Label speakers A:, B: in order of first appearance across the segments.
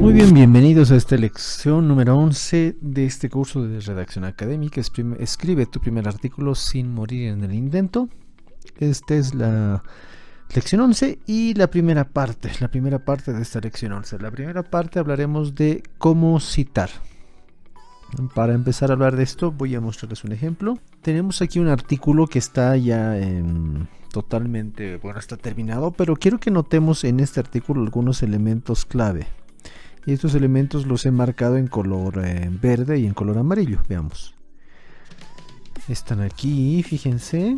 A: Muy bien, bienvenidos a esta lección número 11 de este curso de redacción académica. Escribe tu primer artículo sin morir en el intento. Esta es la lección 11 y la primera parte de esta lección 11. La primera parte hablaremos de cómo citar. Para empezar a hablar de esto voy a mostrarles un ejemplo. Tenemos aquí un artículo que está ya totalmente, está terminado, pero quiero que notemos en este artículo algunos elementos clave. Y estos elementos los he marcado en color verde y en color amarillo. Veamos. Están aquí, fíjense.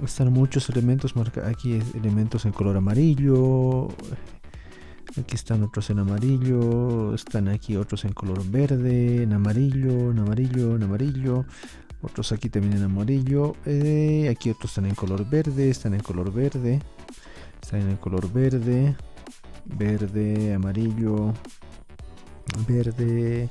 A: Están muchos elementos marcados. Aquí elementos en color amarillo. Aquí están otros en amarillo. Están aquí otros en color verde, en amarillo, en amarillo, en amarillo. Otros aquí también en amarillo. Aquí otros están en color verde, están en color verde. Están en color verde. Verde, amarillo, verde,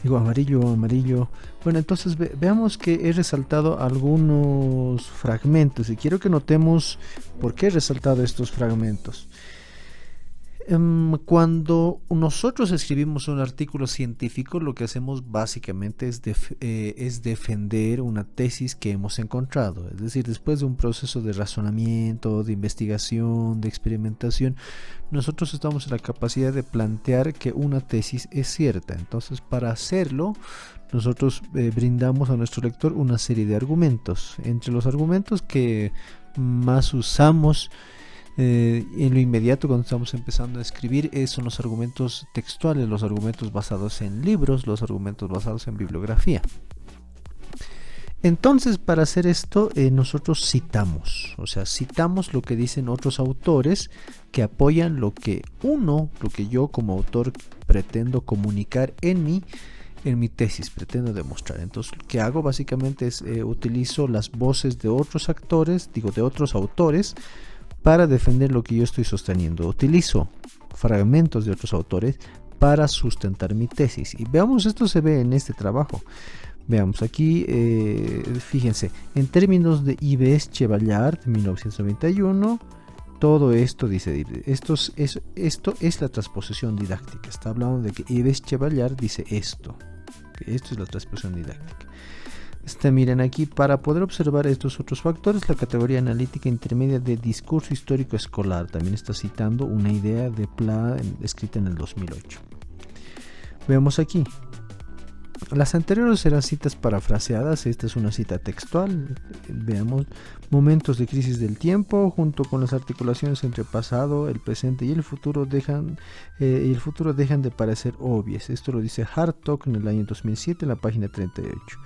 A: amarillo. Bueno, entonces veamos que he resaltado algunos fragmentos y quiero que notemos por qué he resaltado estos fragmentos. Cuando nosotros escribimos un artículo científico, lo que hacemos básicamente es defender una tesis que hemos encontrado. Es decir, después de un proceso de razonamiento, de investigación, de experimentación, nosotros estamos en la capacidad de plantear que una tesis es cierta. Entonces, para hacerlo, nosotros brindamos a nuestro lector una serie de argumentos. Entre los argumentos que más usamos en lo inmediato cuando estamos empezando a escribir son los argumentos textuales, los argumentos basados en libros, los argumentos basados en bibliografía. Entonces, para hacer esto, nosotros citamos lo que dicen otros autores que apoyan lo que yo como autor pretendo comunicar en mi tesis, pretendo demostrar. Entonces, lo que hago básicamente es utilizo las voces de otros autores para defender lo que yo estoy sosteniendo. Utilizo fragmentos de otros autores para sustentar mi tesis. Y veamos, esto se ve en este trabajo. Veamos aquí, fíjense, en términos de Yves Chevallard, 1991, todo esto dice, esto es la transposición didáctica. Está hablando de que Yves Chevallard dice esto, que esto es la transposición didáctica. Miren aquí, para poder observar estos otros factores, la categoría analítica intermedia de discurso histórico escolar también está citando una idea de Pla escrita en el 2008. Veamos aquí. Las anteriores eran citas parafraseadas, esta es una cita textual. Veamos, momentos de crisis del tiempo, junto con las articulaciones entre pasado, el presente y el futuro dejan de parecer obvias. Esto lo dice Hartog en el año 2007 en la página 38.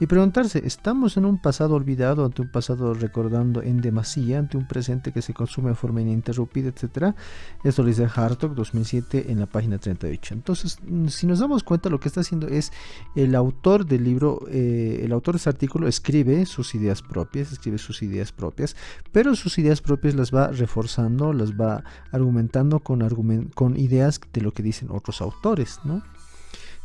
A: Y preguntarse, ¿estamos en un pasado olvidado, ante un pasado recordando en demasía, ante un presente que se consume de forma ininterrumpida, etcétera? Esto lo dice Hartog 2007 en la página 38. Entonces, si nos damos cuenta, lo que está haciendo es el autor del libro, el autor de este artículo escribe sus ideas propias, pero sus ideas propias las va reforzando, las va argumentando con ideas de lo que dicen otros autores, ¿no?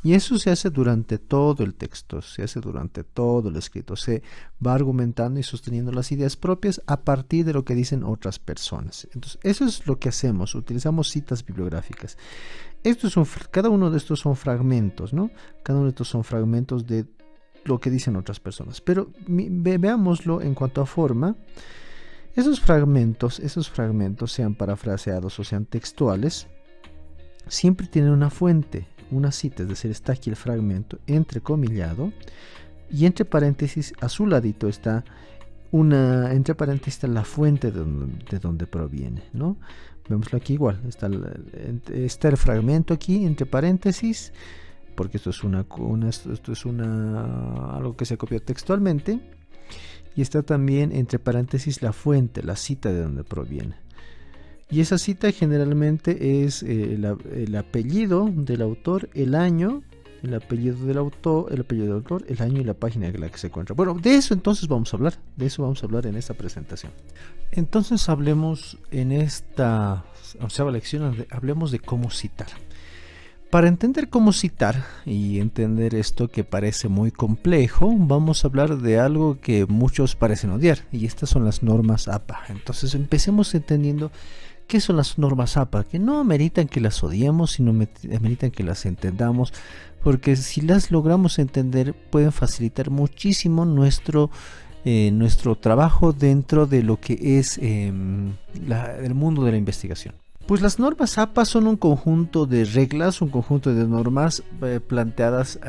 A: Y eso se hace durante todo el texto, se hace durante todo el escrito, se va argumentando y sosteniendo las ideas propias a partir de lo que dicen otras personas. Entonces, eso es lo que hacemos, utilizamos citas bibliográficas. Cada uno de estos son fragmentos, ¿no? Cada uno de estos son fragmentos de lo que dicen otras personas. Pero veámoslo en cuanto a forma. Esos fragmentos, sean parafraseados o sean textuales, siempre tienen una fuente, una cita, es decir, está aquí el fragmento entrecomillado y entre paréntesis a su ladito está entre paréntesis la fuente de donde proviene, ¿no? Vemoslo aquí igual, está el fragmento aquí entre paréntesis, porque esto es algo que se copió textualmente, y está también entre paréntesis la fuente, la cita de donde proviene. Y esa cita generalmente es el apellido del autor, el año, el apellido del autor, el año y la página en la que se encuentra. Bueno, de eso entonces vamos a hablar en esta presentación. Entonces hablemos en esta lección, hablemos de cómo citar. Para entender cómo citar y entender esto que parece muy complejo, vamos a hablar de algo que muchos parecen odiar, y estas son las normas APA. Entonces empecemos entendiendo ¿Qué son las normas APA? Que no ameritan que las odiemos, sino ameritan que las entendamos, porque si las logramos entender pueden facilitar muchísimo nuestro trabajo dentro de lo que es el mundo de la investigación. Pues las normas APA son un conjunto de reglas, un conjunto de normas planteadas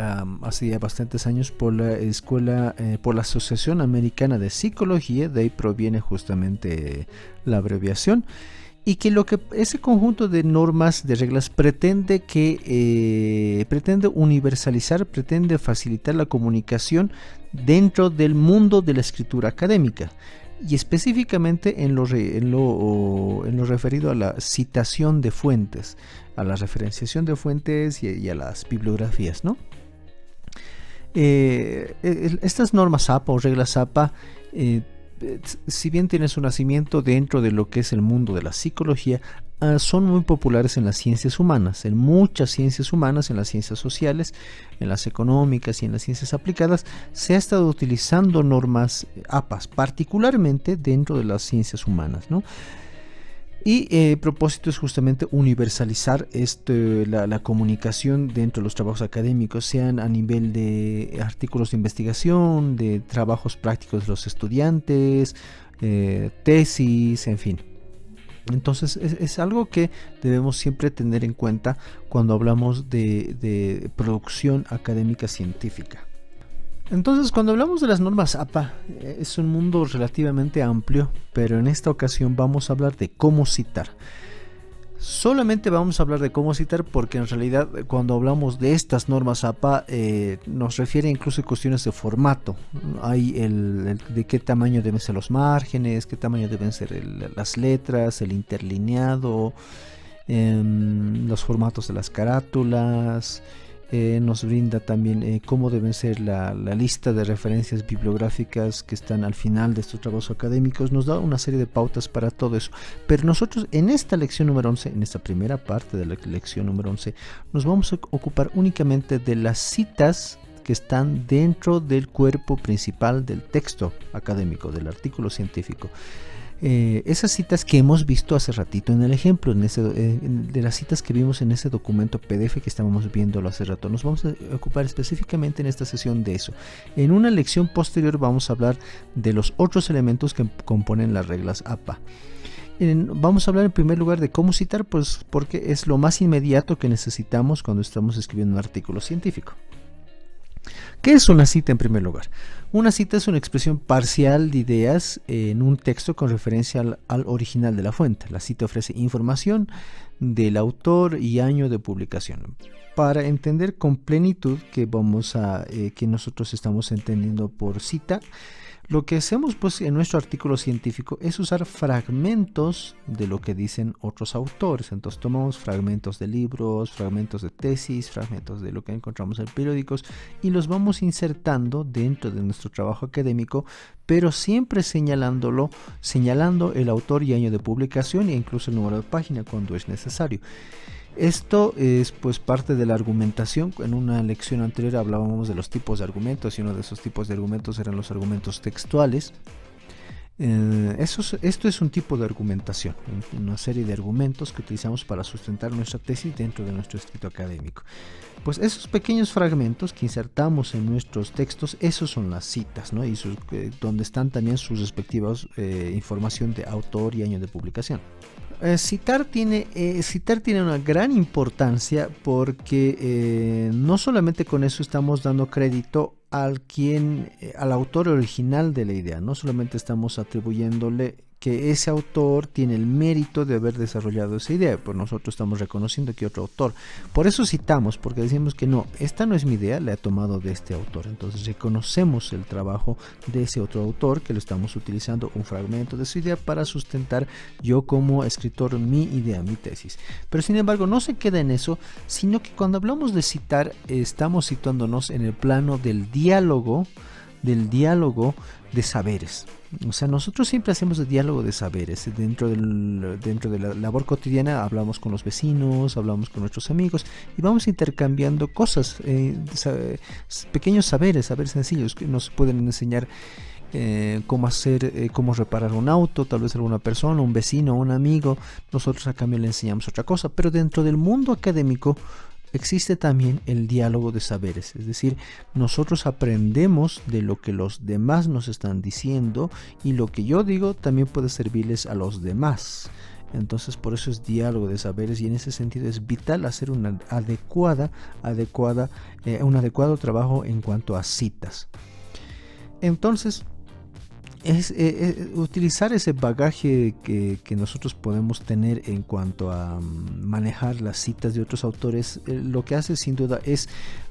A: hace ya bastantes años por la por la Asociación Americana de Psicología, de ahí proviene justamente la abreviación, y que ese conjunto de normas, de reglas, pretende universalizar, pretende facilitar la comunicación dentro del mundo de la escritura académica, y específicamente en lo referido a la citación de fuentes, a la referenciación de fuentes y a las bibliografías, ¿no? Estas normas APA o reglas APA, si bien tienen su nacimiento dentro de lo que es el mundo de la psicología, son muy populares en las ciencias humanas, en muchas ciencias humanas, en las ciencias sociales, en las económicas y en las ciencias aplicadas. Se ha estado utilizando normas APAs, particularmente dentro de las ciencias humanas, ¿no? Y el propósito es justamente universalizar la comunicación dentro de los trabajos académicos, sean a nivel de artículos de investigación, de trabajos prácticos de los estudiantes, tesis, en fin. Entonces es algo que debemos siempre tener en cuenta cuando hablamos de producción académica científica. Entonces, cuando hablamos de las normas APA, es un mundo relativamente amplio, pero en esta ocasión vamos a hablar de cómo citar. Solamente vamos a hablar de cómo citar porque en realidad cuando hablamos de estas normas APA nos refiere incluso a cuestiones de formato. Hay de qué tamaño deben ser los márgenes, qué tamaño deben ser las letras, el interlineado, los formatos de las carátulas. Nos brinda también cómo deben ser la lista de referencias bibliográficas que están al final de estos trabajos académicos. Nos da una serie de pautas para todo eso. Pero nosotros en esta lección número 11, en esta primera parte de la lección número 11, nos vamos a ocupar únicamente de las citas que están dentro del cuerpo principal del texto académico, del artículo científico. Esas citas que hemos visto hace ratito en el ejemplo, de las citas que vimos en ese documento PDF que estábamos viéndolo hace rato, nos vamos a ocupar específicamente en esta sesión de eso. En una lección posterior vamos a hablar de los otros elementos que componen las reglas APA. Vamos a hablar en primer lugar de cómo citar, pues porque es lo más inmediato que necesitamos cuando estamos escribiendo un artículo científico. ¿Qué es una cita en primer lugar? Una cita es una expresión parcial de ideas en un texto con referencia al original de la fuente. La cita ofrece información del autor y año de publicación. Para entender con plenitud que nosotros estamos entendiendo por cita, lo que hacemos pues en nuestro artículo científico es usar fragmentos de lo que dicen otros autores. Entonces tomamos fragmentos de libros, fragmentos de tesis, fragmentos de lo que encontramos en periódicos y los vamos insertando dentro de nuestro trabajo académico, pero siempre señalando el autor y año de publicación e incluso el número de página cuando es necesario. Esto es pues parte de la argumentación. En una lección anterior hablábamos de los tipos de argumentos y uno de esos tipos de argumentos eran los argumentos textuales. Esto es un tipo de argumentación, una serie de argumentos que utilizamos para sustentar nuestra tesis dentro de nuestro escrito académico. Pues esos pequeños fragmentos que insertamos en nuestros textos, esos son las citas, ¿no? Y donde están también sus respectivas información de autor y año de publicación. Citar tiene una gran importancia porque no solamente con eso estamos dando crédito al autor original de la idea, no solamente estamos atribuyéndole que ese autor tiene el mérito de haber desarrollado esa idea, pues nosotros estamos reconociendo que otro autor. Por eso citamos, porque decimos que no, esta no es mi idea, la he tomado de este autor. Entonces reconocemos el trabajo de ese otro autor que lo estamos utilizando un fragmento de su idea para sustentar yo como escritor mi idea, mi tesis. Pero sin embargo no se queda en eso, sino que cuando hablamos de citar estamos situándonos en el plano del diálogo de saberes. O sea, nosotros siempre hacemos el diálogo de saberes. Dentro de la labor cotidiana hablamos con los vecinos, hablamos con nuestros amigos y vamos intercambiando cosas, pequeños saberes sencillos que nos pueden enseñar cómo reparar un auto, tal vez alguna persona, un vecino, un amigo. Nosotros a cambio le enseñamos otra cosa, pero dentro del mundo académico existe también el diálogo de saberes, es decir, nosotros aprendemos de lo que los demás nos están diciendo y lo que yo digo también puede servirles a los demás. Entonces por eso es diálogo de saberes y en ese sentido es vital hacer un adecuado trabajo en cuanto a citas. Entonces es utilizar ese bagaje que nosotros podemos tener en cuanto a manejar las citas de otros autores, lo que hace sin duda es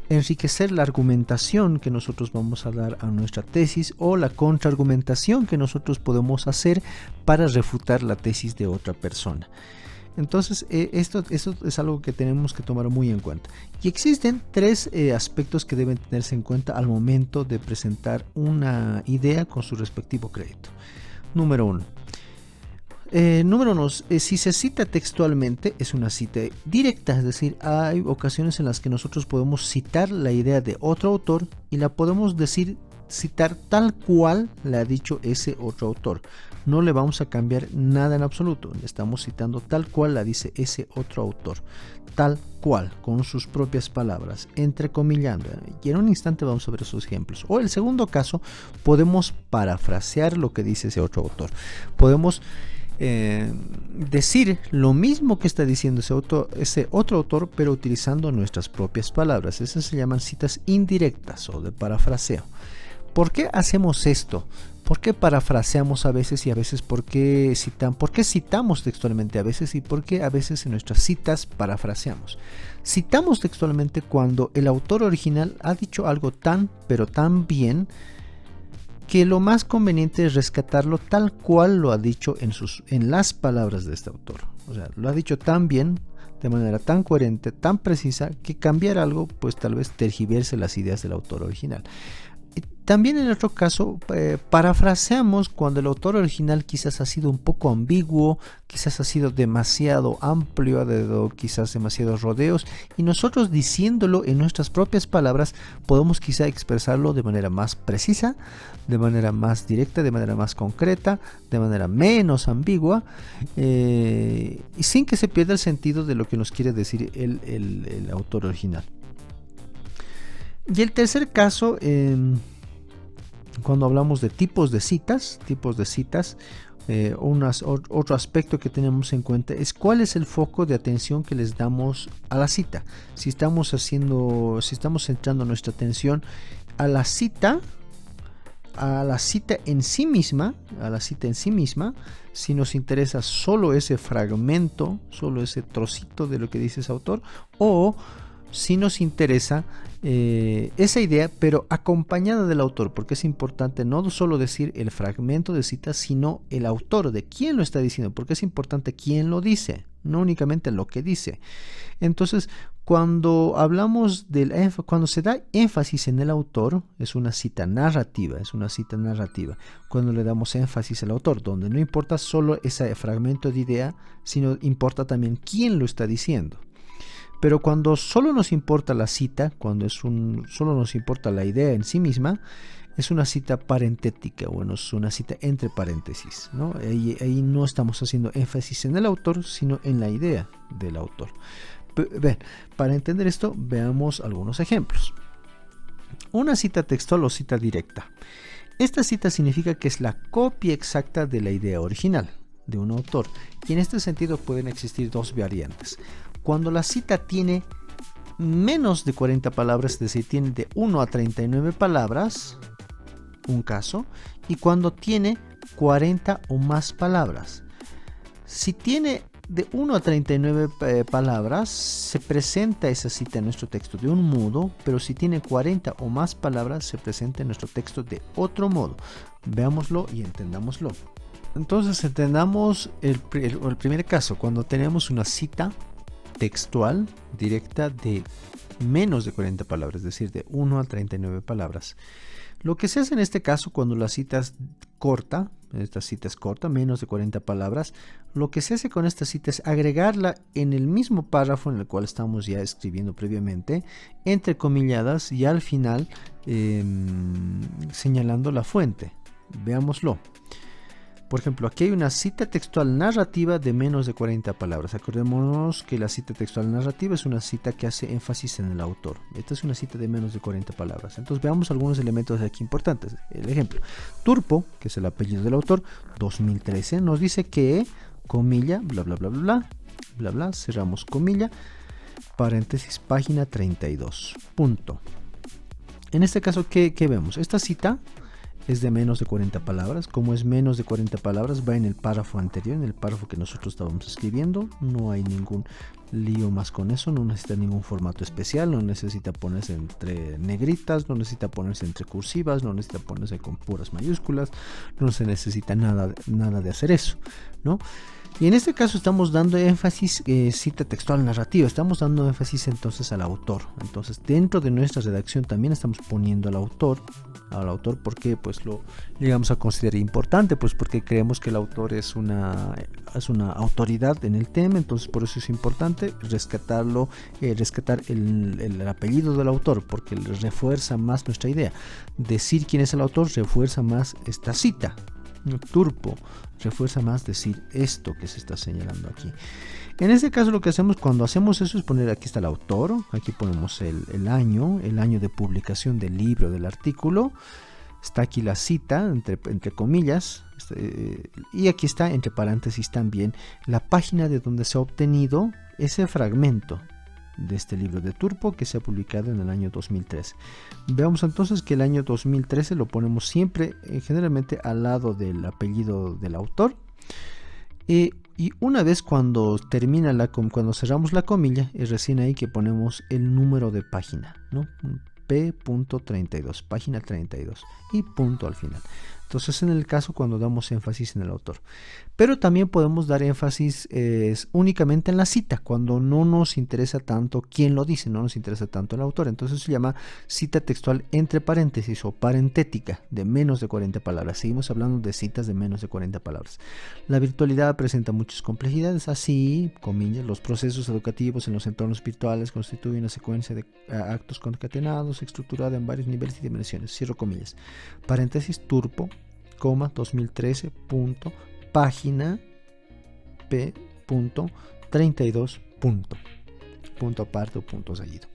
A: enriquecer la argumentación que nosotros vamos a dar a nuestra tesis o la contraargumentación que nosotros podemos hacer para refutar la tesis de otra persona. Entonces esto es algo que tenemos que tomar muy en cuenta. Y existen tres aspectos que deben tenerse en cuenta al momento de presentar una idea con su respectivo crédito. Número uno, si se cita textualmente es una cita directa, es decir, hay ocasiones en las que nosotros podemos citar la idea de otro autor y la podemos citar tal cual la ha dicho ese otro autor. No le vamos a cambiar nada en absoluto, le estamos citando tal cual la dice ese otro autor, tal cual, con sus propias palabras, entrecomillando, y en un instante vamos a ver esos ejemplos. O el segundo caso, podemos parafrasear lo que dice ese otro autor, podemos decir lo mismo que está diciendo ese otro autor, pero utilizando nuestras propias palabras. Esas se llaman citas indirectas o de parafraseo. ¿Por qué hacemos esto? ¿Por qué parafraseamos a veces y a veces por qué citamos textualmente a veces y por qué a veces en nuestras citas parafraseamos? Citamos textualmente cuando el autor original ha dicho algo pero tan bien que lo más conveniente es rescatarlo tal cual lo ha dicho en las palabras de este autor. O sea, lo ha dicho tan bien, de manera tan coherente, tan precisa, que cambiar algo pues tal vez tergiverse las ideas del autor original. También en otro caso parafraseamos cuando el autor original quizás ha sido un poco ambiguo, quizás ha sido demasiado amplio, ha dado quizás demasiados rodeos, y nosotros diciéndolo en nuestras propias palabras podemos quizá expresarlo de manera más precisa, de manera más directa, de manera más concreta, de manera menos ambigua, y sin que se pierda el sentido de lo que nos quiere decir el autor original. Y el tercer caso, cuando hablamos de tipos de citas, otro aspecto que tenemos en cuenta es cuál es el foco de atención que les damos a la cita. Si estamos centrando nuestra atención a la cita en sí misma, si nos interesa solo ese fragmento, solo ese trocito de lo que dice ese autor, o si nos interesa esa idea pero acompañada del autor, porque es importante no solo decir el fragmento de cita, sino el autor, de quién lo está diciendo, porque es importante quién lo dice, no únicamente lo que dice. Entonces, cuando se da énfasis en el autor, es una cita narrativa. Cuando le damos énfasis al autor, donde no importa solo ese fragmento de idea, sino importa también quién lo está diciendo. Pero cuando solo nos importa la cita, solo nos importa la idea en sí misma, es una cita parentética, es una cita entre paréntesis, ¿no? Ahí no estamos haciendo énfasis en el autor, sino en la idea del autor. Para entender esto, veamos algunos ejemplos. Una cita textual o cita directa. Esta cita significa que es la copia exacta de la idea original de un autor, y en este sentido pueden existir dos variantes. Cuando la cita tiene menos de 40 palabras, es decir, tiene de 1 a 39 palabras, un caso, y cuando tiene 40 o más palabras. Si tiene de 1 a 39 palabras, se presenta esa cita en nuestro texto de un modo, pero si tiene 40 o más palabras, se presenta en nuestro texto de otro modo. Veámoslo y entendámoslo. Entonces entendamos el primer caso, cuando tenemos una cita textual directa de menos de 40 palabras, es decir, de 1 a 39 palabras. Lo que se hace en este caso cuando la cita es corta, menos de 40 palabras, lo que se hace con esta cita es agregarla en el mismo párrafo en el cual estamos ya escribiendo previamente, entre comilladas y al final señalando la fuente. Veámoslo. Por ejemplo, aquí hay una cita textual narrativa de menos de 40 palabras. Acordémonos que la cita textual narrativa es una cita que hace énfasis en el autor. Esta es una cita de menos de 40 palabras. Entonces veamos algunos elementos aquí importantes. El ejemplo, Turpo, que es el apellido del autor, 2013, nos dice que, comilla, bla, bla, bla, bla, bla, bla, bla, cerramos comilla, paréntesis, página 32, punto. En este caso, ¿qué vemos? Esta cita es de menos de 40 palabras. Como es menos de 40 palabras, va en el párrafo anterior, en el párrafo que nosotros estábamos escribiendo. No hay ningún lío más con eso, no necesita ningún formato especial, no necesita ponerse entre negritas, no necesita ponerse entre cursivas, no necesita ponerse con puras mayúsculas, no se necesita nada de hacer eso, ¿no? Y en este caso estamos dando énfasis, cita textual narrativa, estamos dando énfasis entonces al autor. Entonces dentro de nuestra redacción también estamos poniendo al autor, porque pues lo llegamos a considerar importante, pues porque creemos que el autor es una autoridad en el tema. Entonces por eso es importante rescatar el apellido del autor, porque refuerza más nuestra idea. Decir quién es el autor refuerza más esta cita. Turpo refuerza más decir esto que se está señalando aquí. En este caso lo que hacemos cuando hacemos eso es poner, aquí está el autor, aquí ponemos el año de publicación del libro, del artículo, está aquí la cita entre comillas, y aquí está entre paréntesis también la página de donde se ha obtenido ese fragmento de este libro de Turpo que se ha publicado en el año 2013. Veamos entonces que el año 2013 lo ponemos siempre generalmente al lado del apellido del autor, y una vez cuando cerramos la comilla es recién ahí que ponemos el número de página, ¿no? P.32, página 32 y punto al final. Entonces en el caso cuando damos énfasis en el autor. Pero también podemos dar énfasis únicamente en la cita, cuando no nos interesa tanto quién lo dice, no nos interesa tanto el autor. Entonces se llama cita textual entre paréntesis o parentética de menos de 40 palabras. Seguimos hablando de citas de menos de 40 palabras. La virtualidad presenta muchas complejidades, así, comillas, los procesos educativos en los entornos virtuales constituyen una secuencia de actos concatenados, estructurada en varios niveles y dimensiones. Cierro comillas. Paréntesis, Turpo, 2013, punto, página P.32, punto aparte o punto seguido.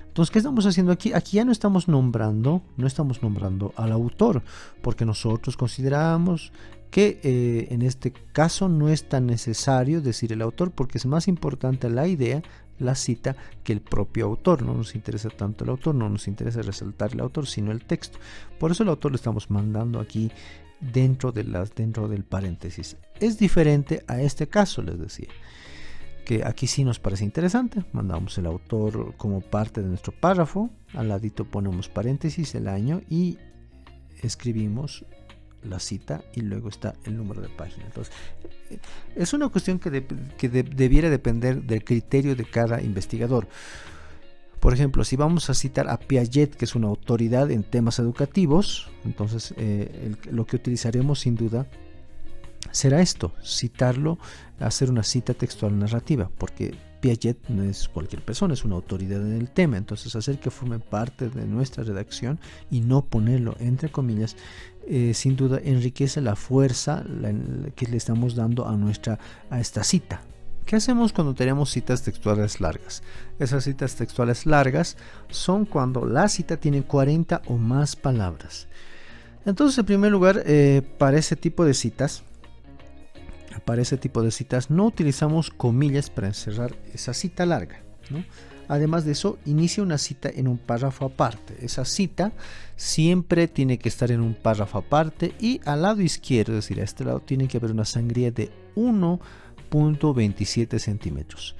A: Entonces, ¿qué estamos haciendo aquí? Aquí ya no estamos nombrando al autor, porque nosotros consideramos que en este caso no es tan necesario decir el autor, porque es más importante la idea, la cita, que el propio autor. No nos interesa tanto el autor, no nos interesa resaltar el autor, sino el texto. Por eso el autor lo estamos mandando aquí dentro del paréntesis. Es diferente a este caso, les decía, que aquí sí nos parece interesante. Mandamos el autor como parte de nuestro párrafo, al ladito ponemos paréntesis, el año, y escribimos la cita y luego está el número de página. Entonces es una cuestión que debiera depender del criterio de cada investigador. Por ejemplo, si vamos a citar a Piaget, que es una autoridad en temas educativos, entonces lo que utilizaremos sin duda será esto, citarlo, hacer una cita textual narrativa, porque Piaget no es cualquier persona, es una autoridad en el tema. Entonces hacer que forme parte de nuestra redacción y no ponerlo entre comillas, sin duda enriquece la fuerza que le estamos dando a esta cita. ¿Qué hacemos cuando tenemos citas textuales largas? Esas citas textuales largas son cuando la cita tiene 40 o más palabras. Entonces, en primer lugar, para ese tipo de citas no utilizamos comillas para encerrar esa cita larga, ¿no? Además de eso, inicia una cita en un párrafo aparte. Esa cita siempre tiene que estar en un párrafo aparte, y al lado izquierdo, es decir, a este lado, tiene que haber una sangría de 1.27 centímetros.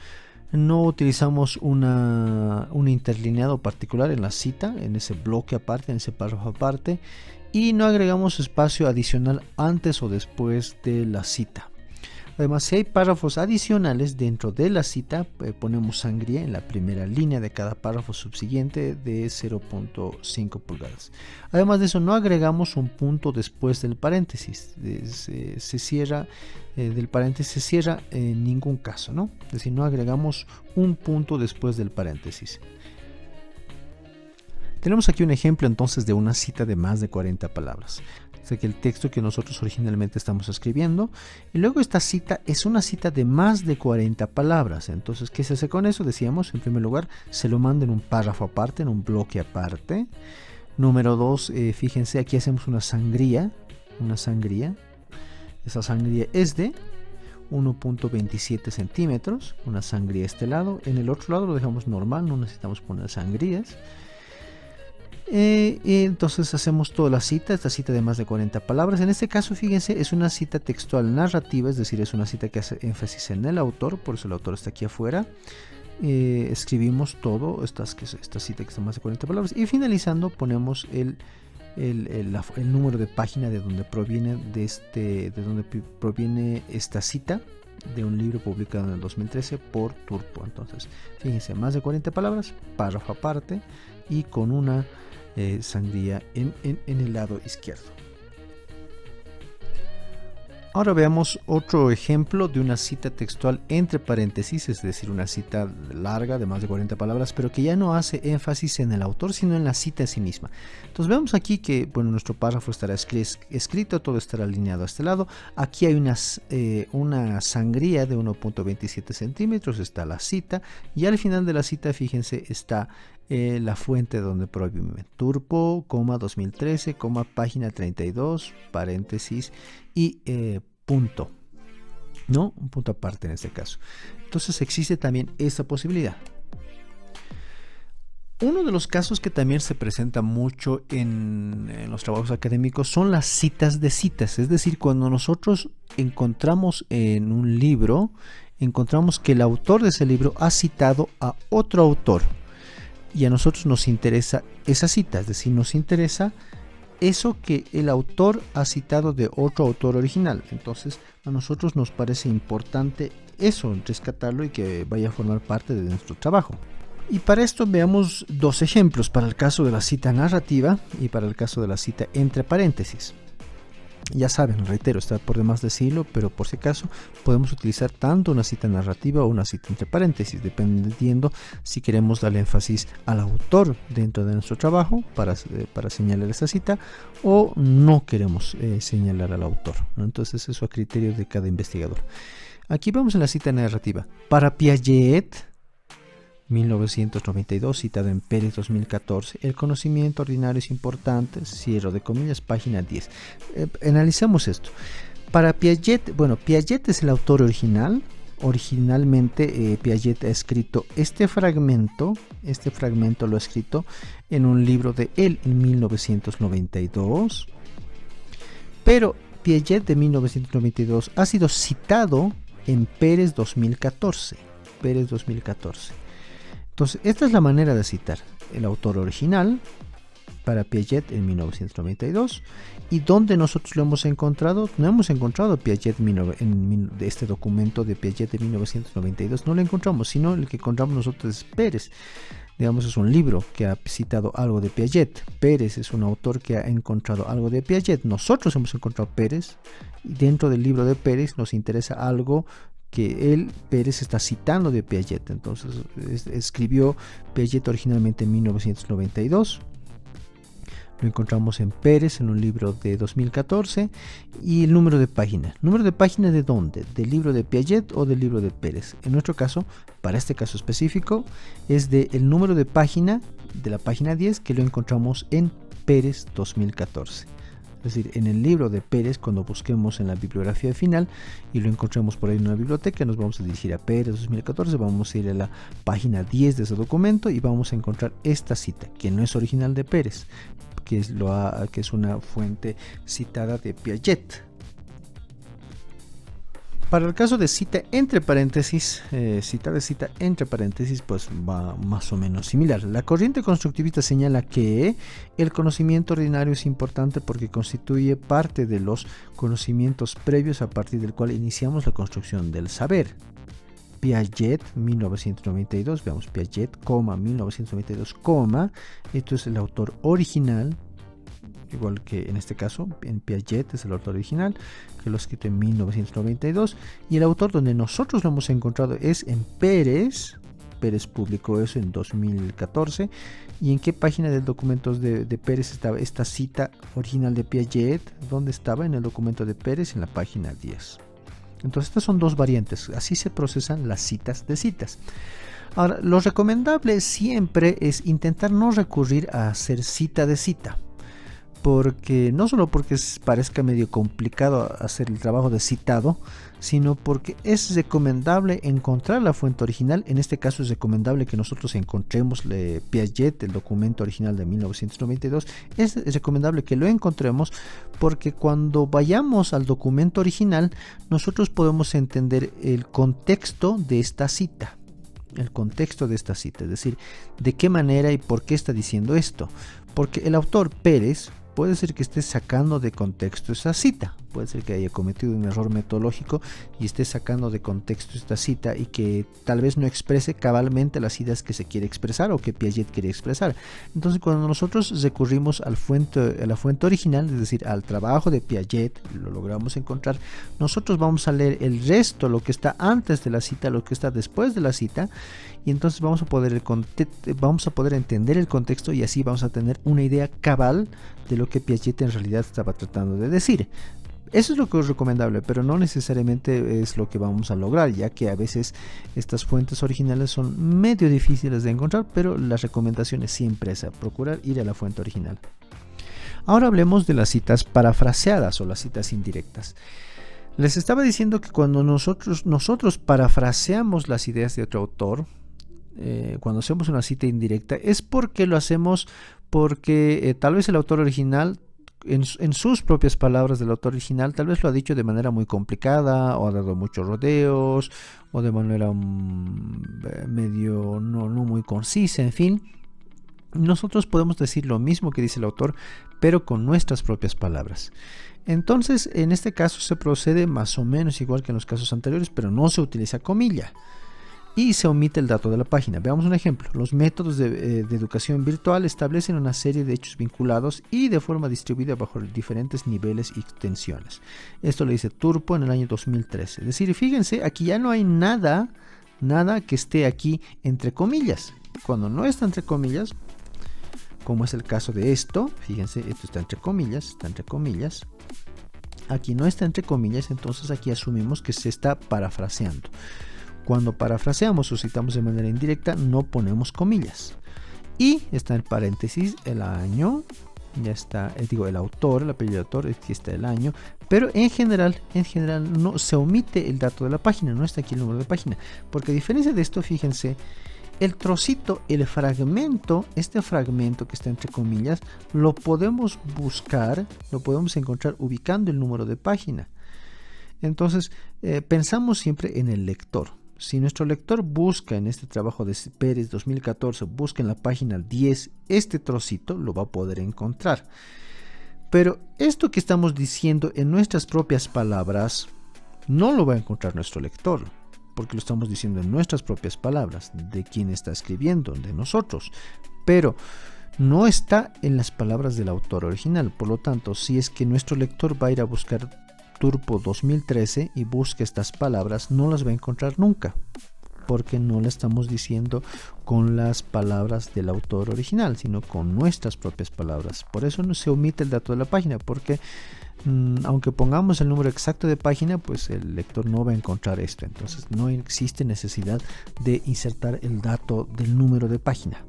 A: No utilizamos un interlineado particular en la cita, en ese bloque aparte, en ese párrafo aparte, y no agregamos espacio adicional antes o después de la cita. Además, si hay párrafos adicionales dentro de la cita, ponemos sangría en la primera línea de cada párrafo subsiguiente de 0.5 pulgadas. Además de eso, no agregamos un punto después del paréntesis. Se cierra, del paréntesis se cierra en ningún caso, ¿no? Es decir, no agregamos un punto después del paréntesis. Tenemos aquí un ejemplo entonces de una cita de más de 40 palabras. o sea que el texto que nosotros originalmente estamos escribiendo. Y luego esta cita es una cita de más de 40 palabras. Entonces, ¿qué se hace con eso? Decíamos, en primer lugar, se lo manda en un párrafo aparte, en un bloque aparte. Número 2, fíjense, aquí hacemos una sangría. Esa sangría es de 1.27 centímetros, una sangría a este lado. En el otro lado lo dejamos normal, no necesitamos poner sangrías. Y entonces hacemos toda la cita, esta cita de más de 40 palabras. En este caso, fíjense, es una cita textual narrativa, es decir, es una cita que hace énfasis en el autor, por eso el autor está aquí afuera. Escribimos todo, esta cita que está más de 40 palabras, y finalizando ponemos el número de página de donde proviene esta cita, de un libro publicado en el 2013 por Turpo. Entonces, fíjense, más de 40 palabras, párrafo aparte y con una sangría en el lado izquierdo. Ahora veamos otro ejemplo de una cita textual entre paréntesis, es decir, una cita larga de más de 40 palabras, pero que ya no hace énfasis en el autor, sino en la cita en sí misma. Entonces vemos aquí que, bueno, nuestro párrafo estará escrito, todo estará alineado a este lado. Aquí hay una sangría de 1.27 centímetros, está la cita, y al final de la cita, fíjense, está la fuente donde proviene Turpo, 2013, página 32, paréntesis y punto, ¿no? Un punto aparte en este caso. Entonces existe también esta posibilidad. Uno de los casos que también se presenta mucho en los trabajos académicos son las citas de citas, es decir, cuando nosotros encontramos en un libro, encontramos que el autor de ese libro ha citado a otro autor y a nosotros nos interesa esa cita, es decir, nos interesa eso que el autor ha citado de otro autor original. Entonces a nosotros nos parece importante eso, rescatarlo y que vaya a formar parte de nuestro trabajo. Y para esto veamos dos ejemplos, para el caso de la cita narrativa y para el caso de la cita entre paréntesis. Ya saben, reitero, está por demás decirlo, pero por si acaso podemos utilizar tanto una cita narrativa o una cita entre paréntesis, dependiendo si queremos darle énfasis al autor dentro de nuestro trabajo para señalar esta cita o no queremos señalar al autor, ¿no? Entonces eso a criterio de cada investigador. Aquí vamos en la cita narrativa. Para Piaget, 1992, citado en Pérez 2014, el conocimiento ordinario es importante, cierro de comillas, página 10. Analicemos esto. Para Piaget, bueno, Piaget es el autor original. Originalmente Piaget ha escrito este fragmento lo ha escrito en un libro de él en 1992, pero Piaget de 1992 ha sido citado en Pérez 2014. Entonces, esta es la manera de citar el autor original para Piaget en 1992. ¿Y dónde nosotros lo hemos encontrado? No hemos encontrado Piaget en este documento de Piaget de 1992. No lo encontramos, sino el que encontramos nosotros es Pérez. Digamos, es un libro que ha citado algo de Piaget. Pérez es un autor que ha encontrado algo de Piaget. Nosotros hemos encontrado Pérez. Y dentro del libro de Pérez nos interesa algo que Pérez está citando de Piaget. Entonces escribió Piaget originalmente en 1992. Lo encontramos en Pérez en un libro de 2014. Y el número de página. ¿Número de página de dónde? ¿Del libro de Piaget o del libro de Pérez? En nuestro caso, para este caso específico, es del número de página, de la página 10, que lo encontramos en Pérez 2014. Es decir, en el libro de Pérez, cuando busquemos en la bibliografía final y lo encontremos por ahí en una biblioteca, nos vamos a dirigir a Pérez 2014, vamos a ir a la página 10 de ese documento y vamos a encontrar esta cita, que no es original de Pérez, que es una fuente citada de Piaget. Para el caso de cita entre paréntesis, pues va más o menos similar. La corriente constructivista señala que el conocimiento ordinario es importante porque constituye parte de los conocimientos previos a partir del cual iniciamos la construcción del saber. Piaget, 1992, veamos Piaget, 1992, esto es el autor original. Igual que en este caso, en Piaget es el autor original, que lo ha escrito en 1992, y el autor donde nosotros lo hemos encontrado es en Pérez, Pérez publicó eso en 2014. ¿Y en qué página del documento de Pérez estaba esta cita original de Piaget? ¿Dónde estaba? En el documento de Pérez, en la página 10. Entonces estas son dos variantes, así se procesan las citas de citas. Ahora, lo recomendable siempre es intentar no recurrir a hacer cita de cita, porque no solo porque parezca medio complicado hacer el trabajo de citado, sino porque es recomendable encontrar la fuente original. En este caso es recomendable que nosotros encontremos Piaget, el documento original de 1992. Es recomendable que lo encontremos porque cuando vayamos al documento original nosotros podemos entender el contexto de esta cita. El contexto de esta cita, es decir, de qué manera y por qué está diciendo esto. Porque el autor Pérez puede ser que esté sacando de contexto esa cita, puede ser que haya cometido un error metodológico y esté sacando de contexto esta cita y que tal vez no exprese cabalmente las ideas que se quiere expresar o que Piaget quiere expresar. Entonces, cuando nosotros recurrimos a la fuente original, es decir, al trabajo de Piaget, lo logramos encontrar, nosotros vamos a leer el resto, lo que está antes de la cita, lo que está después de la cita, y entonces vamos a poder entender el contexto y así vamos a tener una idea cabal de lo que Piaget en realidad estaba tratando de decir. Eso es lo que es recomendable, pero no necesariamente es lo que vamos a lograr, ya que a veces estas fuentes originales son medio difíciles de encontrar, pero la recomendación es siempre esa, procurar ir a la fuente original. Ahora hablemos de las citas parafraseadas o las citas indirectas. Les estaba diciendo que cuando nosotros parafraseamos las ideas de otro autor, cuando hacemos una cita indirecta, es porque lo hacemos porque tal vez el autor original, en sus propias palabras del autor original, tal vez lo ha dicho de manera muy complicada o ha dado muchos rodeos o de manera medio no muy concisa, en fin. Nosotros podemos decir lo mismo que dice el autor, pero con nuestras propias palabras. Entonces, en este caso se procede más o menos igual que en los casos anteriores, pero no se utiliza comilla y se omite el dato de la página. Veamos un ejemplo. Los métodos de educación virtual establecen una serie de hechos vinculados y de forma distribuida bajo diferentes niveles y extensiones. Esto lo dice Turpo en el año 2013. Es decir, fíjense, aquí ya no hay nada que esté aquí entre comillas. Cuando no está entre comillas, como es el caso de esto, fíjense, esto está entre comillas, aquí no está entre comillas, entonces aquí asumimos que se está parafraseando. Cuando parafraseamos o citamos de manera indirecta, no ponemos comillas. Y está en paréntesis el año, ya está, el autor, el apellido del autor, aquí está el año, pero en general no se omite el dato de la página, no está aquí el número de página, porque a diferencia de esto, fíjense, el trocito, el fragmento, este fragmento que está entre comillas, lo podemos buscar, lo podemos encontrar ubicando el número de página. Entonces, pensamos siempre en el lector. Si nuestro lector busca en este trabajo de Pérez 2014, busca en la página 10 este trocito, lo va a poder encontrar. Pero esto que estamos diciendo en nuestras propias palabras, no lo va a encontrar nuestro lector, porque lo estamos diciendo en nuestras propias palabras, de quien está escribiendo, de nosotros. Pero no está en las palabras del autor original. Por lo tanto, si es que nuestro lector va a ir a buscar Turpo 2013 y busca estas palabras, no las va a encontrar nunca, porque no la estamos diciendo con las palabras del autor original, sino con nuestras propias palabras. Por eso no se omite el dato de la página, porque aunque pongamos el número exacto de página, pues el lector no va a encontrar esto. Entonces no existe necesidad de insertar el dato del número de página.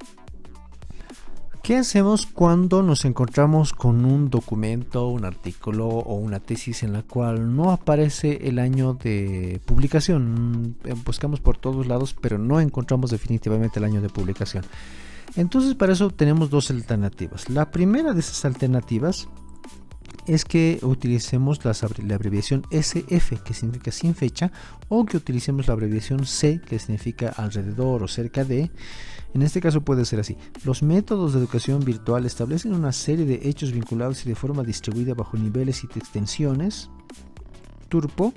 A: ¿Qué hacemos cuando nos encontramos con un documento, un artículo o una tesis en la cual no aparece el año de publicación? Buscamos por todos lados, pero no encontramos definitivamente el año de publicación. Entonces, para eso tenemos dos alternativas. La primera de esas alternativas es que utilicemos la abreviación SF, que significa sin fecha, o que utilicemos la abreviación C, que significa alrededor o cerca de. En este caso puede ser así: los métodos de educación virtual establecen una serie de hechos vinculados y de forma distribuida bajo niveles y extensiones, Turpo,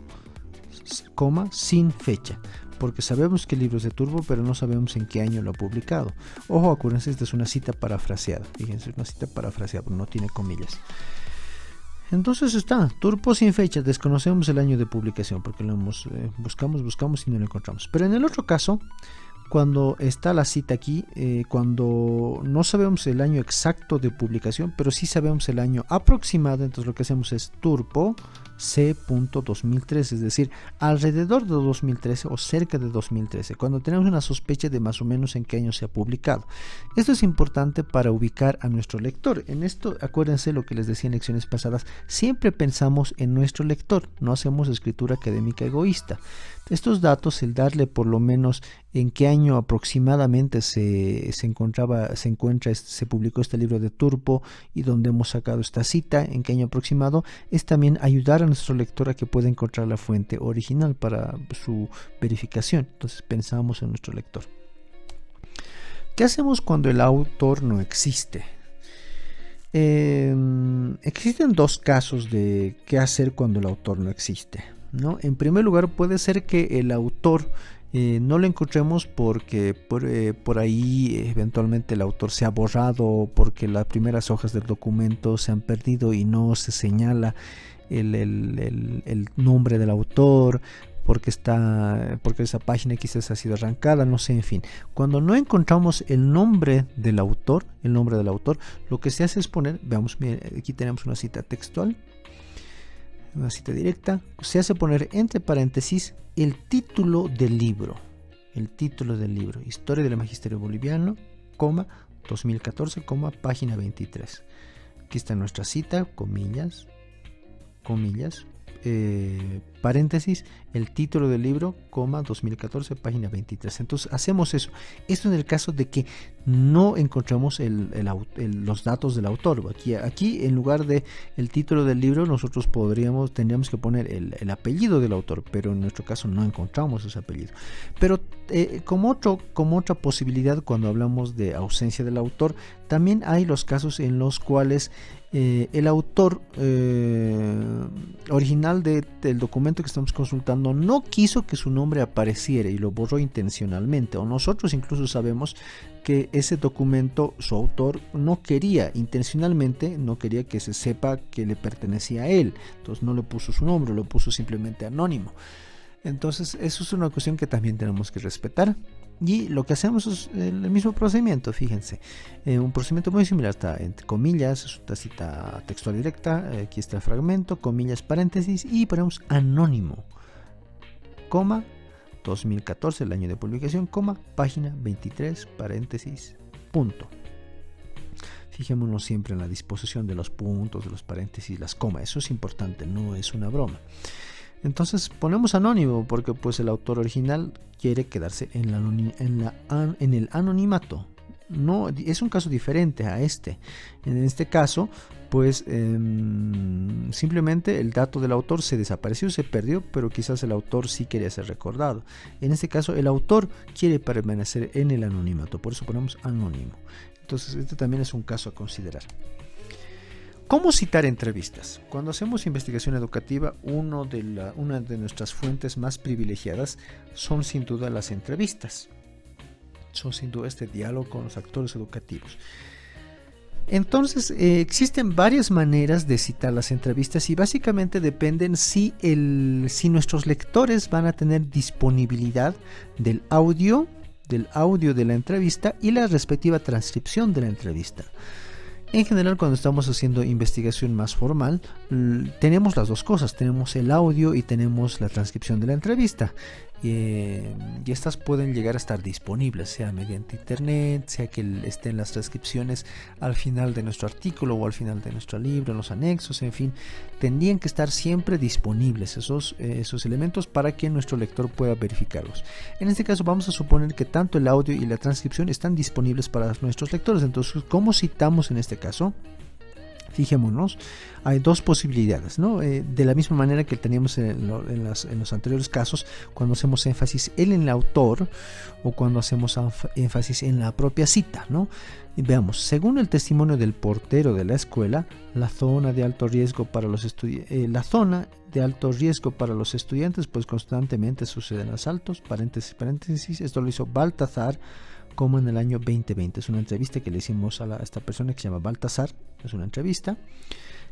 A: sin fecha, porque sabemos que el libro es de Turpo, pero no sabemos en qué año lo ha publicado. Ojo, acuérdense, esta es una cita parafraseada. Fíjense, una cita parafraseada, no tiene comillas. Entonces está, Turpo sin fecha, desconocemos el año de publicación porque lo buscamos y no lo encontramos. Pero en el otro caso, cuando está la cita aquí, cuando no sabemos el año exacto de publicación, pero sí sabemos el año aproximado. Entonces lo que hacemos es turpo C.2013, es decir, alrededor de 2013 o cerca de 2013, cuando tenemos una sospecha de más o menos en qué año se ha publicado. Esto es importante para ubicar a nuestro lector. En esto, acuérdense lo que les decía en lecciones pasadas, siempre pensamos en nuestro lector, no hacemos escritura académica egoísta. Estos datos, el darle por lo menos en qué año aproximadamente se publicó este libro de Turpo y donde hemos sacado esta cita, en qué año aproximado, es también ayudar a nuestro lector a que pueda encontrar la fuente original para su verificación. Entonces pensamos en nuestro lector. ¿Qué hacemos cuando el autor no existe? Existen dos casos de qué hacer cuando el autor no existe, ¿no? En primer lugar, puede ser que el autor no lo encontremos porque por ahí eventualmente el autor se ha borrado, porque las primeras hojas del documento se han perdido y no se señala el nombre del autor, porque esa página quizás ha sido arrancada, no sé, en fin. Cuando no encontramos el nombre del autor, lo que se hace es poner, veamos, aquí tenemos una cita textual, una cita directa, se hace poner entre paréntesis el título del libro, Historia del Magisterio Boliviano, 2014, página 23. Aquí está nuestra cita, comillas, paréntesis, el título del libro, 2014, página 23. Entonces hacemos eso. Esto en el caso de que no encontramos los datos del autor. Aquí en lugar de el título del libro, nosotros tendríamos que poner el apellido del autor, pero en nuestro caso no encontramos ese apellido. Pero como otra posibilidad, cuando hablamos de ausencia del autor, también hay los casos en los cuales el autor original del documento que estamos consultando no quiso que su nombre apareciera y lo borró intencionalmente, o nosotros incluso sabemos que ese documento, su autor no quería intencionalmente, no quería que se sepa que le pertenecía a él, entonces no le puso su nombre, lo puso simplemente anónimo. Entonces eso es una cuestión que también tenemos que respetar. Y lo que hacemos es el mismo procedimiento, fíjense, un procedimiento muy similar, está entre comillas, es una cita textual directa, aquí está el fragmento, comillas, paréntesis, y ponemos anónimo, 2014, el año de publicación, página 23, paréntesis, punto. Fijémonos siempre en la disposición de los puntos, de los paréntesis, las comas, eso es importante, no es una broma. Entonces ponemos anónimo porque pues el autor original quiere quedarse en el anonimato. No, es un caso diferente a este. En este caso, pues simplemente el dato del autor se desapareció, se perdió, pero quizás el autor sí quería ser recordado. En este caso, el autor quiere permanecer en el anonimato, por eso ponemos anónimo. Entonces, este también es un caso a considerar. ¿Cómo citar entrevistas? Cuando hacemos investigación educativa, una de nuestras fuentes más privilegiadas son sin duda las entrevistas. Son sin duda este diálogo con los actores educativos. Entonces, existen varias maneras de citar las entrevistas y básicamente dependen si nuestros lectores van a tener disponibilidad del audio de la entrevista y la respectiva transcripción de la entrevista. En general, cuando estamos haciendo investigación más formal, tenemos las dos cosas, tenemos el audio y tenemos la transcripción de la entrevista. Y estas pueden llegar a estar disponibles, sea mediante internet, sea que estén las transcripciones al final de nuestro artículo o al final de nuestro libro, en los anexos, en fin, tendrían que estar siempre disponibles esos elementos para que nuestro lector pueda verificarlos. En este caso vamos a suponer que tanto el audio y la transcripción están disponibles para nuestros lectores. Entonces, ¿cómo citamos en este caso? Fijémonos, hay dos posibilidades, ¿no? De la misma manera que teníamos en los anteriores casos, cuando hacemos énfasis en el autor o cuando hacemos énfasis en la propia cita, ¿no? Y veamos, según el testimonio del portero de la escuela, la zona de alto riesgo para los estudiantes, pues constantemente suceden asaltos, paréntesis, esto lo hizo Baltazar, como en el año 2020. Es una entrevista que le hicimos a esta persona que se llama Baltasar. Es una entrevista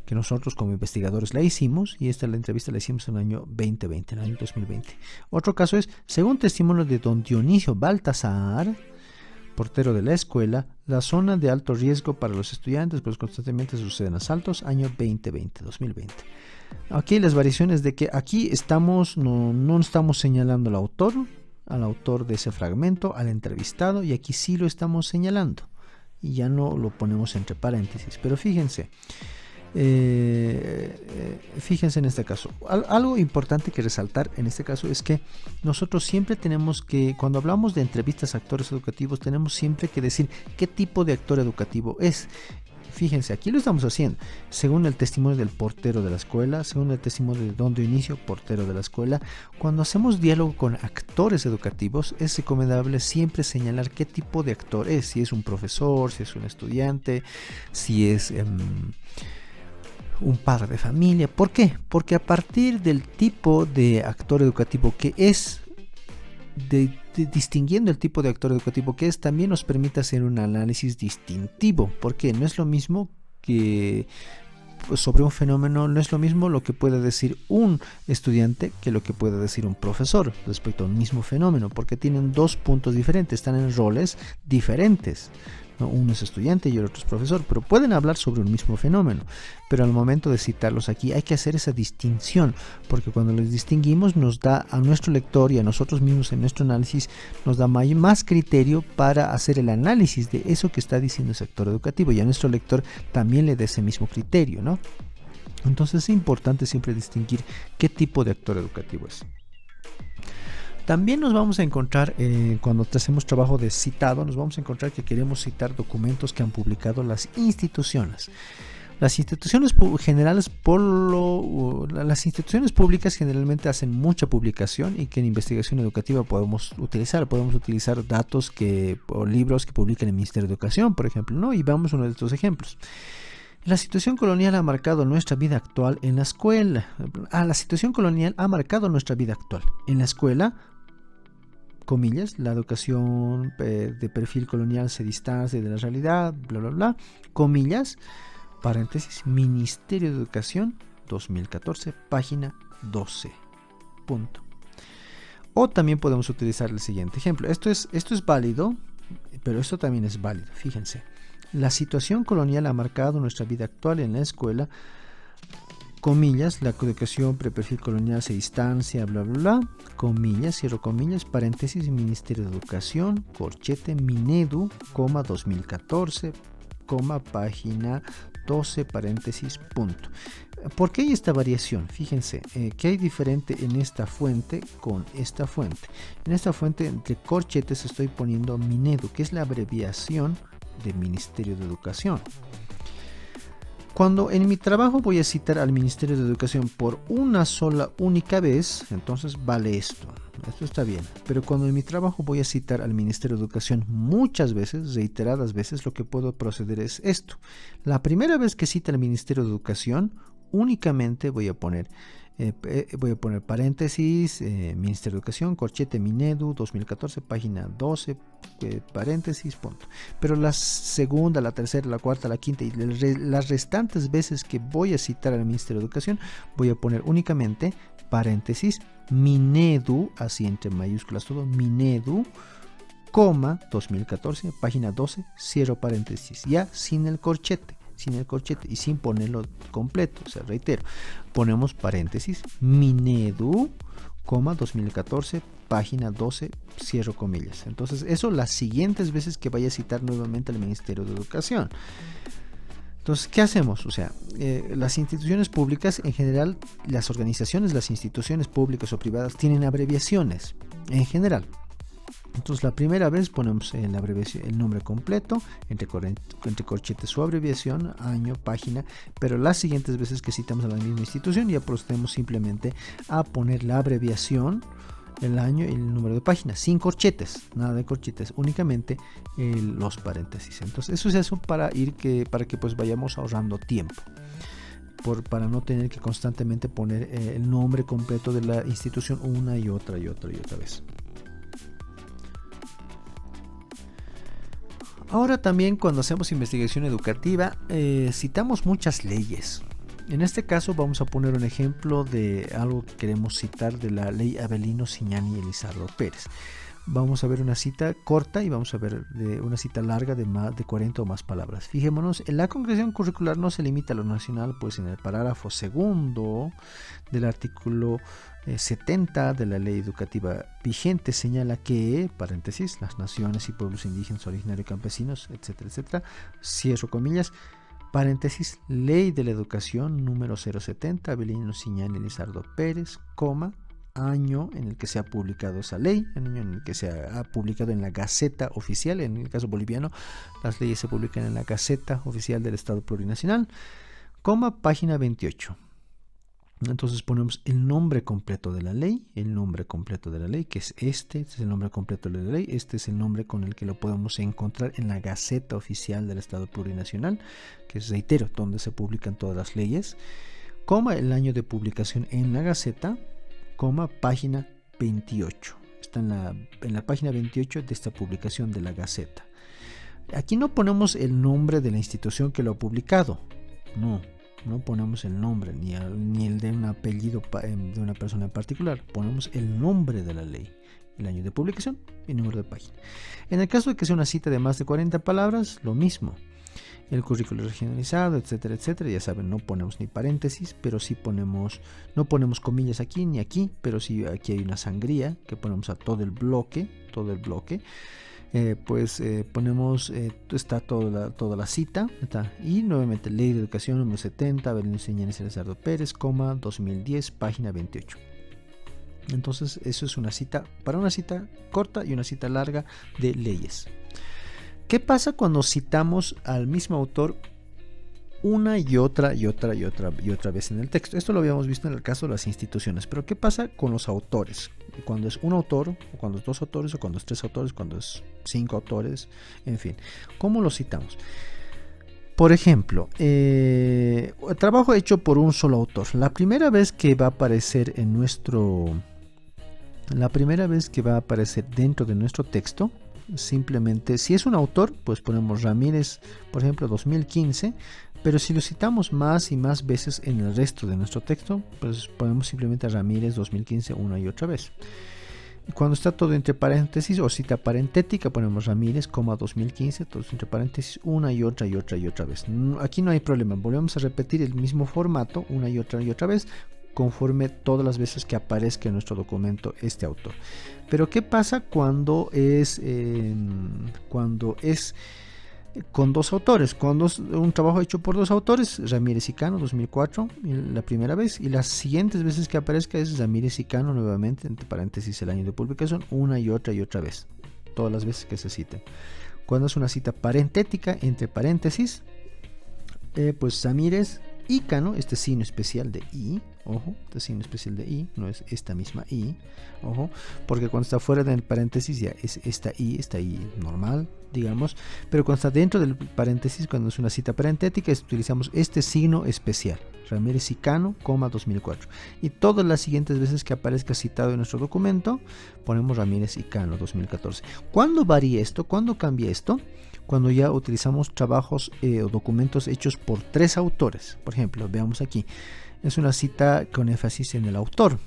A: que nosotros como investigadores la hicimos, y la entrevista la hicimos en el año 2020, en el año 2020. Otro caso es, según testimonio de don Dionisio Baltasar, portero de la escuela, la zona de alto riesgo para los estudiantes, pues constantemente suceden asaltos, año 2020, 2020. Aquí las variaciones de que aquí estamos, no estamos señalando al autor de ese fragmento, al entrevistado, y aquí sí lo estamos señalando, y ya no lo ponemos entre paréntesis, pero fíjense. Fíjense en este caso, algo importante que resaltar en este caso es que nosotros siempre tenemos que, cuando hablamos de entrevistas a actores educativos, tenemos siempre que decir qué tipo de actor educativo es. Fíjense, aquí lo estamos haciendo según el testimonio del portero de la escuela, según el testimonio de don Dionisio, portero de la escuela. Cuando hacemos diálogo con actores educativos, es recomendable siempre señalar qué tipo de actor es, si es un profesor, si es un estudiante, si es un padre de familia. ¿Por qué? Porque a partir del tipo de actor educativo que es, distinguiendo el tipo de actor educativo que es, también nos permite hacer un análisis distintivo, porque no es lo mismo que sobre un fenómeno, no es lo mismo lo que puede decir un estudiante que lo que puede decir un profesor respecto a un mismo fenómeno, porque tienen dos puntos diferentes, están en roles diferentes. Uno es estudiante y el otro es profesor, pero pueden hablar sobre un mismo fenómeno. Pero al momento de citarlos aquí hay que hacer esa distinción, porque cuando los distinguimos nos da a nuestro lector y a nosotros mismos en nuestro análisis, nos da más criterio para hacer el análisis de eso que está diciendo el sector educativo, y a nuestro lector también le da ese mismo criterio, ¿no? Entonces es importante siempre distinguir qué tipo de actor educativo es. También nos vamos a encontrar, cuando hacemos trabajo de citado, nos vamos a encontrar que queremos citar documentos que han publicado las instituciones. Las instituciones generales, las instituciones públicas generalmente hacen mucha publicación, y que en investigación educativa podemos utilizar datos o libros que publican el Ministerio de Educación, por ejemplo, ¿no? Y vamos a uno de estos ejemplos. La situación colonial ha marcado nuestra vida actual en la escuela. La situación colonial ha marcado nuestra vida actual en la escuela. Comillas, la educación de perfil colonial se distancia de la realidad, bla, bla, bla. Comillas, paréntesis, Ministerio de Educación, 2014, página 12. Punto. O también podemos utilizar el siguiente ejemplo. Esto es válido, pero esto también es válido. Fíjense. La situación colonial ha marcado nuestra vida actual en la escuela. Comillas, la educación preperfil colonial se distancia, bla, bla, bla. Comillas, cierro comillas, paréntesis, Ministerio de Educación, corchete, Minedu, 2014, página 12, paréntesis, punto. ¿Por qué hay esta variación? Fíjense, ¿qué hay diferente en esta fuente con esta fuente? En esta fuente, entre corchetes, estoy poniendo Minedu, que es la abreviación de Ministerio de Educación. Cuando en mi trabajo voy a citar al Ministerio de Educación por una única vez, entonces vale esto está bien. Pero cuando en mi trabajo voy a citar al Ministerio de Educación muchas veces, reiteradas veces, lo que puedo proceder es esto. La primera vez que cita al Ministerio de Educación, únicamente voy a poner paréntesis, Ministerio de Educación, corchete Minedu, 2014, página 12, paréntesis, punto. Pero la segunda, la tercera, la cuarta, la quinta y las restantes veces que voy a citar al Ministerio de Educación, voy a poner únicamente paréntesis, Minedu, así entre mayúsculas todo, Minedu, 2014, página 12, cierro paréntesis, ya sin el corchete y sin ponerlo completo. O sea, reitero, ponemos paréntesis, Minedu, 2014, página 12, cierro comillas. Entonces, eso las siguientes veces que vaya a citar nuevamente al Ministerio de Educación. Entonces, ¿qué hacemos? O sea, las instituciones públicas, en general, las organizaciones, las instituciones públicas o privadas tienen abreviaciones, en general. Entonces la primera vez ponemos en la abreviación el nombre completo, entre corchetes su abreviación, año, página, pero las siguientes veces que citamos a la misma institución ya procedemos simplemente a poner la abreviación, el año y el número de página, sin corchetes, nada de corchetes, únicamente los paréntesis. Entonces eso es eso para que pues vayamos ahorrando tiempo. Para no tener que constantemente poner el nombre completo de la institución una y otra vez. Ahora también cuando hacemos investigación educativa citamos muchas leyes. En este caso vamos a poner un ejemplo de algo que queremos citar de la ley Avelino Signani y Elizardo Pérez. Vamos a ver una cita corta y vamos a ver una cita larga de más de 40 o más palabras. Fijémonos, la concreción curricular no se limita a lo nacional, pues en el parágrafo segundo del artículo 70 de la ley educativa vigente señala que, paréntesis, las naciones y pueblos indígenas, originarios y campesinos, etcétera, etcétera, cierro comillas, paréntesis, ley de la educación número 070, Avelino Signani y Elizardo Pérez, coma, año en el que se ha publicado esa ley, el año en el que se ha publicado en la Gaceta Oficial. En el caso boliviano, las leyes se publican en la Gaceta Oficial del Estado Plurinacional, coma, página 28. Entonces ponemos el nombre completo de la ley, que es este es el nombre completo de la ley, este es el nombre con el que lo podemos encontrar en la Gaceta Oficial del Estado Plurinacional, que es, reitero, donde se publican todas las leyes, coma, el año de publicación en la Gaceta, coma, página 28. Está en la página 28 de esta publicación de la Gaceta. Aquí no ponemos el nombre de la institución que lo ha publicado, no ponemos el nombre ni el de un apellido de una persona en particular, ponemos el nombre de la ley, el año de publicación y número de página. En el caso de que sea una cita de más de 40 palabras, lo mismo. El currículo regionalizado, etcétera, etcétera. Ya saben, no ponemos ni paréntesis, pero sí no ponemos comillas aquí ni aquí, pero sí aquí hay una sangría que ponemos a todo el bloque. Ponemos, está toda la cita, está, y nuevamente ley de educación número 70, Avelino Signani y Elizardo Pérez, 2010, página 28. Entonces eso es una cita, para una cita corta y una cita larga de leyes. ¿Qué pasa cuando citamos al mismo autor una y otra vez en el texto? Esto lo habíamos visto en el caso de las instituciones, pero ¿qué pasa con los autores? Cuando es un autor, o cuando es dos autores, o cuando es tres autores, cuando es 5 autores, en fin, ¿cómo los citamos? Por ejemplo, trabajo hecho por un solo autor. La primera vez que va a aparecer dentro de nuestro texto, simplemente, si es un autor, pues ponemos Ramírez, por ejemplo, 2015, pero si lo citamos más y más veces en el resto de nuestro texto, pues ponemos simplemente Ramírez 2015 una y otra vez. Cuando está todo entre paréntesis o cita parentética, ponemos Ramírez, 2015, todo entre paréntesis, una y otra vez. Aquí no hay problema, volvemos a repetir el mismo formato una y otra vez, conforme todas las veces que aparezca en nuestro documento este autor. Pero ¿qué pasa cuando es con dos autores? Cuando es un trabajo hecho por dos autores, Ramírez y Cano 2004 la primera vez, y las siguientes veces que aparezca es Ramírez y Cano nuevamente, entre paréntesis el año de publicación, una y otra vez, todas las veces que se citen. Cuando es una cita parentética, entre paréntesis, pues Ramírez y Cano, este signo especial de I, ojo, este signo especial de I, no es esta misma I, ojo, porque cuando está fuera del paréntesis ya es esta I normal, digamos, pero cuando está dentro del paréntesis, cuando es una cita parentética, utilizamos este signo especial, Ramírez y Cano, 2004, y todas las siguientes veces que aparezca citado en nuestro documento, ponemos Ramírez y Cano 2014. ¿Cuándo varía esto? ¿Cuándo cambia esto? Cuando ya utilizamos trabajos o documentos hechos por 3 autores. Por ejemplo, veamos aquí, es una cita con énfasis en el autor.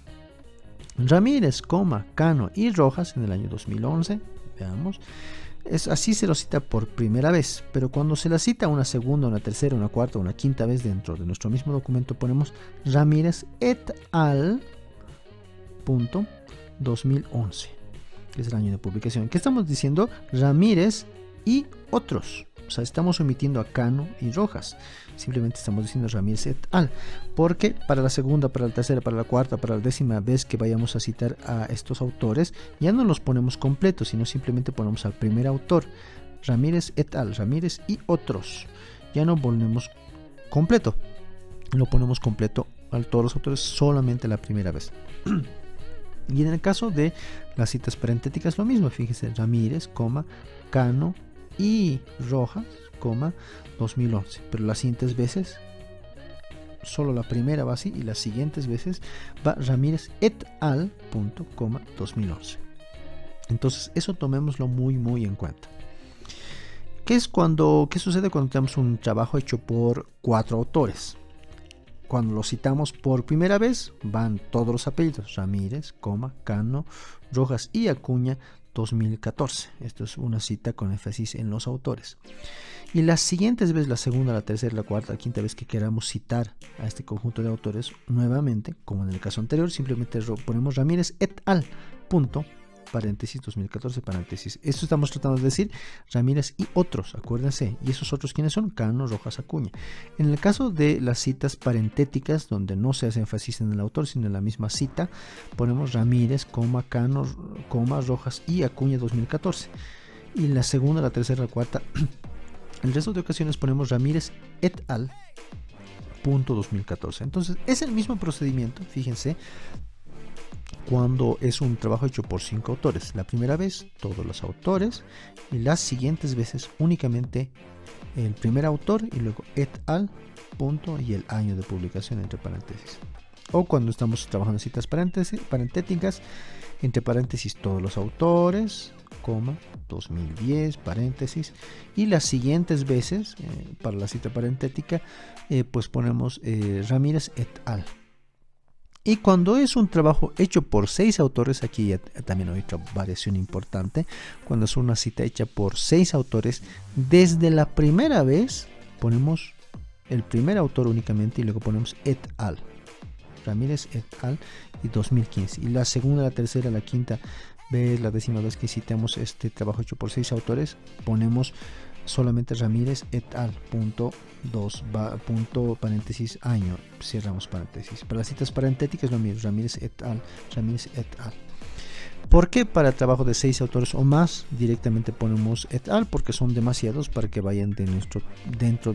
A: Ramírez, Cano y Rojas en el año 2011, veamos, así se lo cita por primera vez, pero cuando se la cita una segunda, una tercera, una cuarta, una quinta vez dentro de nuestro mismo documento, ponemos Ramírez et al. 2011, que es el año de publicación. ¿Qué estamos diciendo? Ramírez y otros. O sea, estamos omitiendo a Cano y Rojas. Simplemente estamos diciendo Ramírez et al. Porque para la segunda, para la tercera, para la cuarta, para la 10ª vez que vayamos a citar a estos autores, ya no los ponemos completos, sino simplemente ponemos al primer autor, Ramírez et al, Ramírez y otros. Ya no ponemos completo. Lo ponemos completo a todos los autores solamente la primera vez. Y en el caso de las citas parentéticas, lo mismo. Fíjense, Ramírez, Cano y Rojas, 2011, pero las siguientes veces solo la primera va así y las siguientes veces va Ramírez et al. 2011. Entonces eso tomémoslo muy en cuenta. ¿Qué sucede cuando tenemos un trabajo hecho por 4 autores? Cuando lo citamos por primera vez, van todos los apellidos: Ramírez, Cano, Rojas y Acuña, 2014. Esto es una cita con énfasis en los autores. Y las siguientes veces, la segunda, la tercera, la cuarta, la quinta vez que queramos citar a este conjunto de autores, nuevamente, como en el caso anterior, simplemente ponemos Ramírez et al. Punto, paréntesis, 2014, paréntesis. Esto estamos tratando de decir Ramírez y otros, acuérdense. ¿Y esos otros quiénes son? Cano, Rojas, Acuña. En el caso de las citas parentéticas, donde no se hace énfasis en el autor, sino en la misma cita, ponemos Ramírez, Cano, Rojas y Acuña, 2014. Y la segunda, la tercera, la cuarta, el resto de ocasiones ponemos Ramírez et al. Punto 2014. Entonces, es el mismo procedimiento, fíjense, cuando es un trabajo hecho por 5 autores. La primera vez, todos los autores, y las siguientes veces únicamente el primer autor y luego et al. Punto y el año de publicación entre paréntesis. O cuando estamos trabajando en citas parentéticas, entre paréntesis todos los autores, 2010, paréntesis, y las siguientes veces, para la cita parentética, pues ponemos Ramírez et al. Y cuando es un trabajo hecho por 6 autores, aquí ya también hay otra variación importante. Cuando es una cita hecha por 6 autores, desde la primera vez ponemos el primer autor únicamente y luego ponemos et al. Ramírez et al. Y 2015. Y la segunda, la tercera, la quinta vez, la 10ª vez que citamos este trabajo hecho por 6 autores, ponemos solamente Ramírez et al. Punto paréntesis año, cerramos paréntesis. Para las citas parentéticas lo mismo, Ramírez et al. ¿Por qué para trabajo de 6 autores o más directamente ponemos et al? Porque son demasiados para que vayan dentro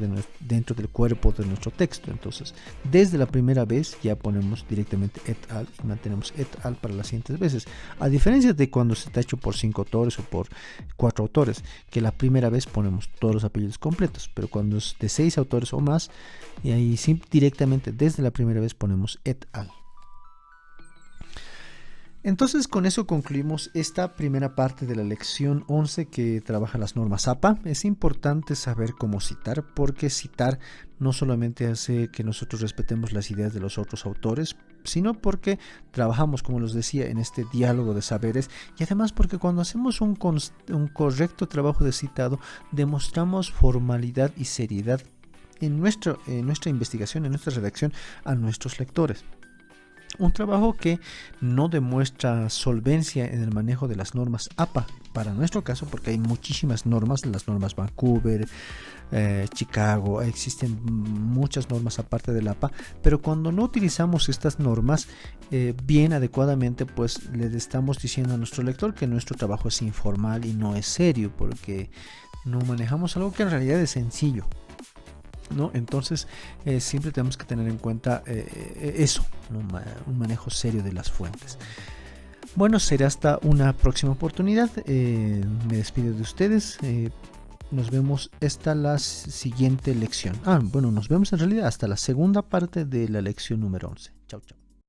A: del cuerpo de nuestro texto. Entonces, desde la primera vez ya ponemos directamente et al y mantenemos et al para las siguientes veces. A diferencia de cuando se está hecho por 5 autores o por 4 autores, que la primera vez ponemos todos los apellidos completos, pero cuando es de 6 autores o más, y ahí sí, directamente desde la primera vez ponemos et al. Entonces, con eso concluimos esta primera parte de la lección 11 que trabaja las normas APA. Es importante saber cómo citar, porque citar no solamente hace que nosotros respetemos las ideas de los otros autores, sino porque trabajamos, como les decía, en este diálogo de saberes, y además porque cuando hacemos un correcto trabajo de citado, demostramos formalidad y seriedad en nuestra investigación, en nuestra redacción a nuestros lectores. Un trabajo que no demuestra solvencia en el manejo de las normas APA, para nuestro caso, porque hay muchísimas normas, las normas Vancouver, Chicago, existen muchas normas aparte del APA, pero cuando no utilizamos estas normas bien adecuadamente, pues le estamos diciendo a nuestro lector que nuestro trabajo es informal y no es serio, porque no manejamos algo que en realidad es sencillo, ¿no? Entonces siempre tenemos que tener en cuenta eso, ¿no? Un manejo serio de las fuentes. Bueno, será hasta una próxima oportunidad. Me despido de ustedes. Nos vemos hasta la siguiente lección. Nos vemos en realidad hasta la segunda parte de la lección número 11. Chao, chao.